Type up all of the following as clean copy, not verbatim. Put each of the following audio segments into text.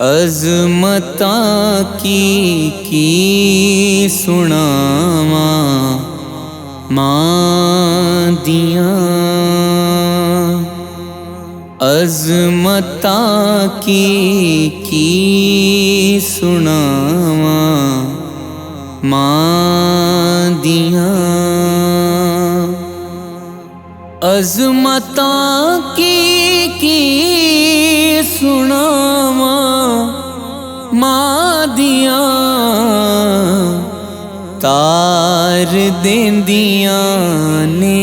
अज़मतां की सुनावा मां दियां। अज़मतां की सुनावा मां दियां। अज़मतां की सुनावा मां दियां। तार देंदियां ने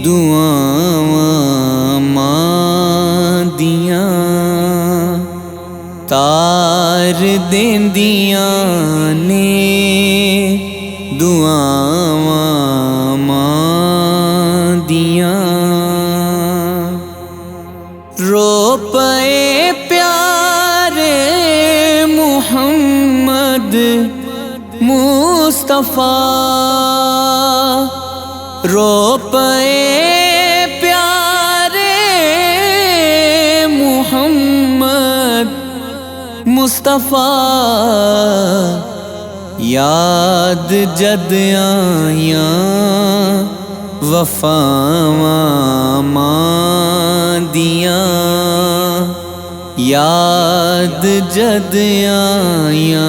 दुआवां मां दियां। तार देंदियां ने दुआवां मां दियां। रो पए प्यारे मुहम्मद मुस्तफा। रो पए प्यारे मुहम्मद मुस्तफा। याद जद आया वफावां मां दियां। याद जद आया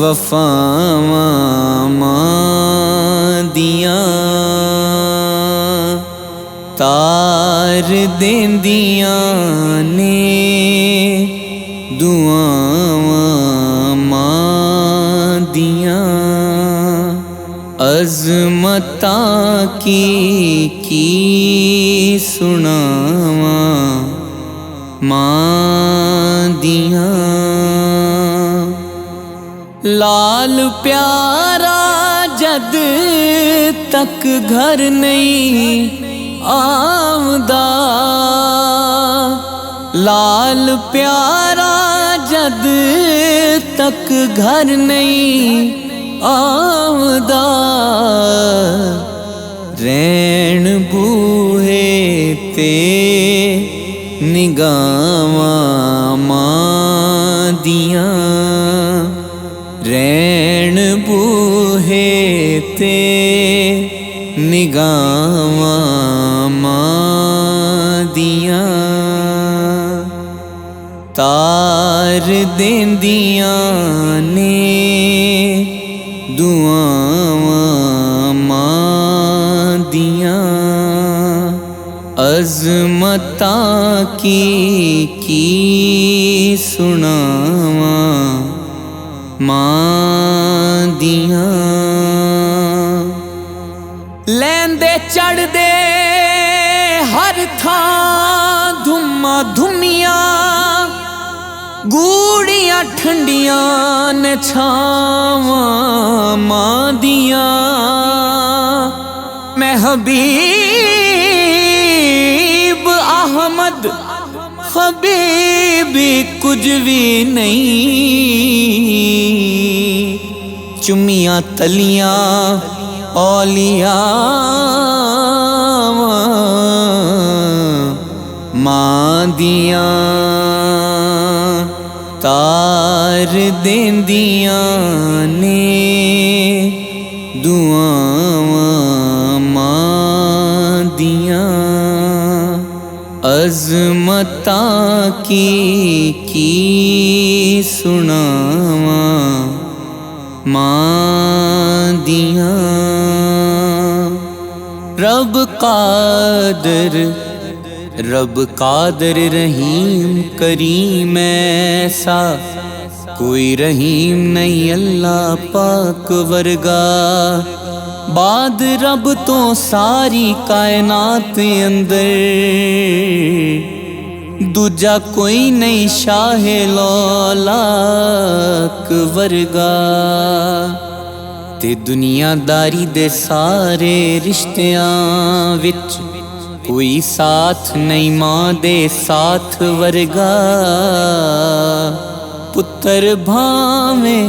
वफावां मां दियां। तार देंदियां ने दुआवां मां दियां। अज़मतां की सुनावा मां दियां। लाल प्यारा जद तक घर नहीं आमदा। लाल प्यारा जद तक घर नहीं आमदा। रैन बूहे ते निगावां मां दियां। रैन बूहे ते निगावां मां दियां। तार देंदियां ने दुआवां मां दियां। अज़मतां की सुनावा मां दियां। लैंदे चढ़दे हर थां धुम्मा धुमियां। गूड़ियां ठंडियां ने छावां मां दियां। मैं हबीब अहमद हबीबी कुछ भी नहीं। चुमियां तलियां औलिया मां दियां। तार देंदियां ने दुआवां मां दियां। अज़मतां की सुनावा मां दियां। रब कादर रहीम करीम ऐसा कोई रहीम नहीं अल्लाह पाक वर्गा। बाद रब तो सारी कायनात अंदर दूजा कोई नहीं शाहे लौलाक वर्गा। ते दुनियादारी दे सारे रिश्तियां विच कोई साथ नहीं मां दे साथ वर्गा। पुत्र भावें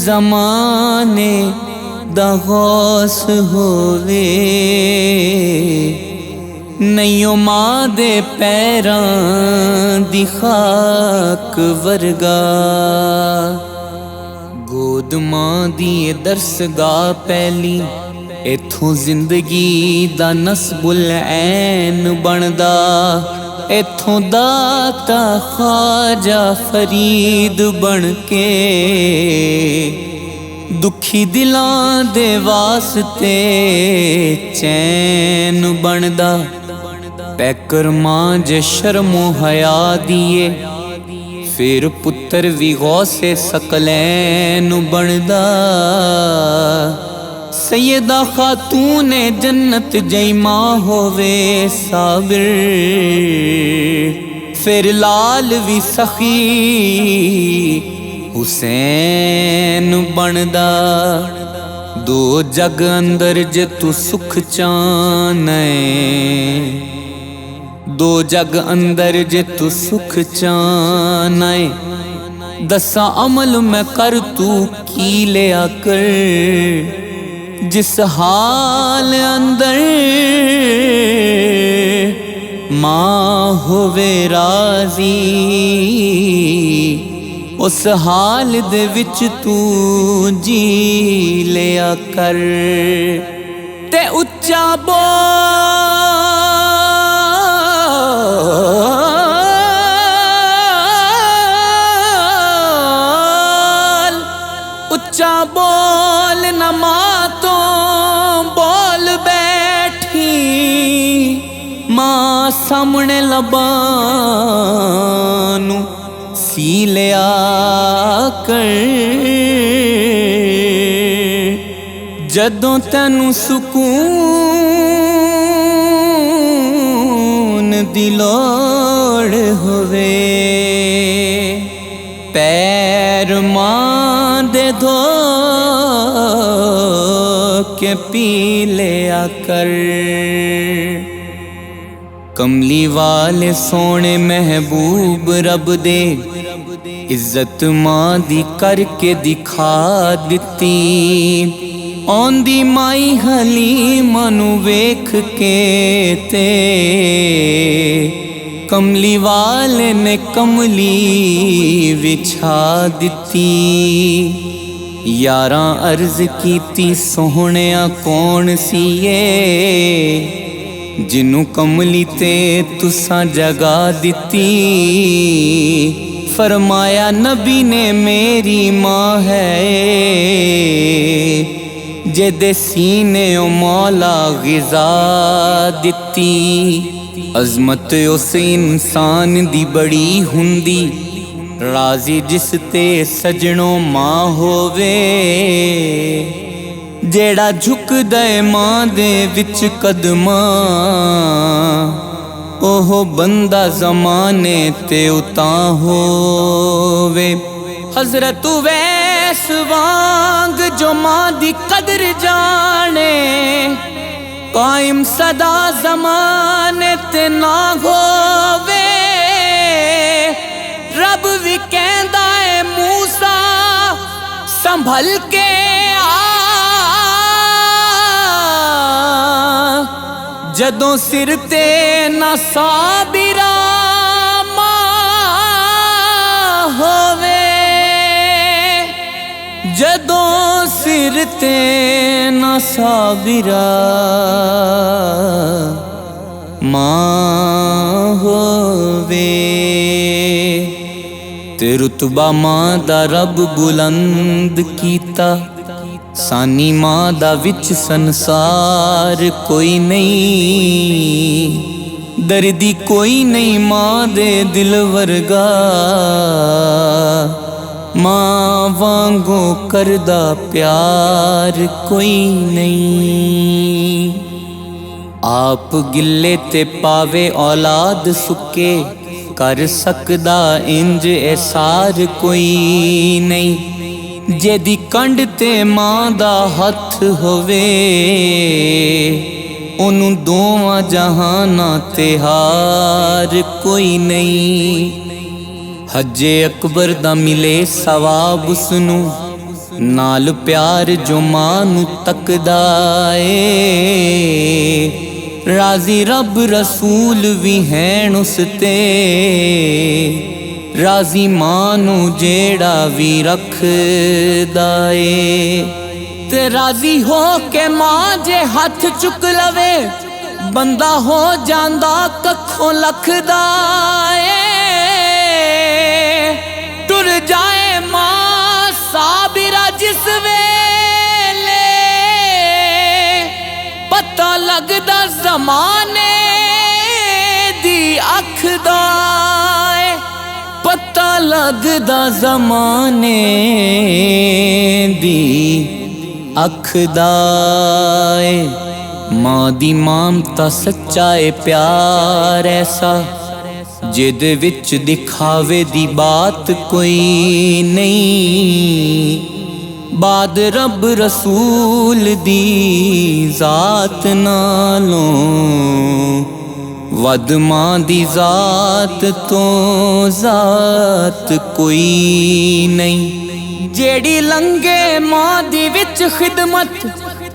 ज़माने दा गौस होवे। नहीं मां दे पैरां दी खाक वर्गा। गोद मां दी दरसगाह पहली, इथों जिंदगी दा नस्बुल ऐन बनदा। इथों दाता ख्वाजा फरीद बन के दुखी दिलां दे वास्ते चैन बनदा। पैकर मां जे शर्मो हया दिए, फिर पुत्र भी गौसे सकलैन बनदा। सैयदा खातून जन्नत जई मां होवे साबिर, फिर लाल भी सखी हुसैन बनदा। दो जग अंदर जे तू सुख चाहना, दो जग अंदर जे तू सुख चाहना। दसा अमल मैं कर तू की लिया कर, जिस हाल अंदर मां होवे राजी, उस हाल दे विच तू जी लिया कर। ते उच्चा बोल, उच्चा बोल न मां तो बोल बैठी। मां सामने लबानू सी लिया कर, जदों तैनू सुकून दी लोड़ होवे। पैर मां दे धो के पी लिया कर। कमली वाले सोने महबूब रब दे, इज्जत मां दी करके दिखा दिती। औंदी माई हलीमा नू वेख के ते, कमली वाले ने कमली विछा दिती। यारां अर्ज कीती सोहणिया कौन सीए, जिन्नू कमली ते तुसां जगा दिती। फरमाया नबी ने मेरी मां है, जेदे सीने ओ मौला गिज़ा दिती। अज़मत उस इंसान दी बड़ी हुंदी, राजी जिस ते सजनों मां होवे। जेड़ा झुक दे मां दे विच कदमां, ओहो बंदा ज़माने ते उतां होवे। हज़रत वैस वांग जो मां दी कदर जाने, कायम सदा ज़माने ते ना होवे। रब भी कहंदा है मूसा संभल के आ, जदों सिर ते ना साबिरा मां होवे। जदों सिर ते ना साबिरा मां होवे। ते रुतबा मां दा रब बुलंद कीता, सानी मां दा विच संसार कोई नहीं। दर्दी कोई नहीं मां दे दिल वर्गा, मां वांगो करदा प्यार कोई नहीं। आप गिले ते पावे औलाद सुके, कर सकदा इंज एसार कोई नहीं। जेदी कंड ते मां दा हथ होवे, ओनू दोवां जहानां ते हार कोई नहीं। हजे अकबर दा मिले सवाब उसनू, नाल प्यार जो मां नू तकदा ए। राजी रब रसूल भी हैं उसते, राजी मां नू जेड़ा भी रखदा ए। ते राजी हो के मां जे हथ चुक लवे, बंदा हो जांदा कखों लखदा ए। टुर जाए मां साबिरा जिस वेले, पता लगदा ज़माने दी अख दा ए। पता लगदा ज़माने दी अख दा ए। मां दी ममता सच्चा ए प्यार ऐसा, जिदे विच दिखावे दी बात कोई नहीं। बाद रब रसूल दी जात नालों, वद मां दी जात तो जात कोई नहीं। जेड़ी लंघे मां दी विच खिदमत,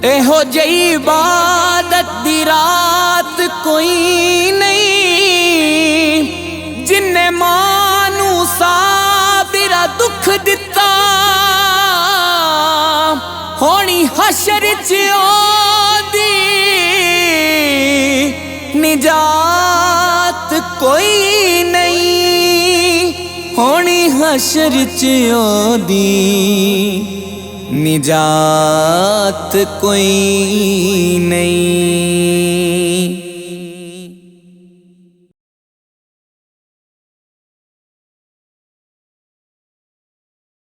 एहो जई इबादत दी रात कोई नहीं। जिन्ने मां नू साबिरा दुख दिता, होनी हशर च ओदी निजात कोई नहीं। होनी हशर च ओदी निजात कोई नहीं।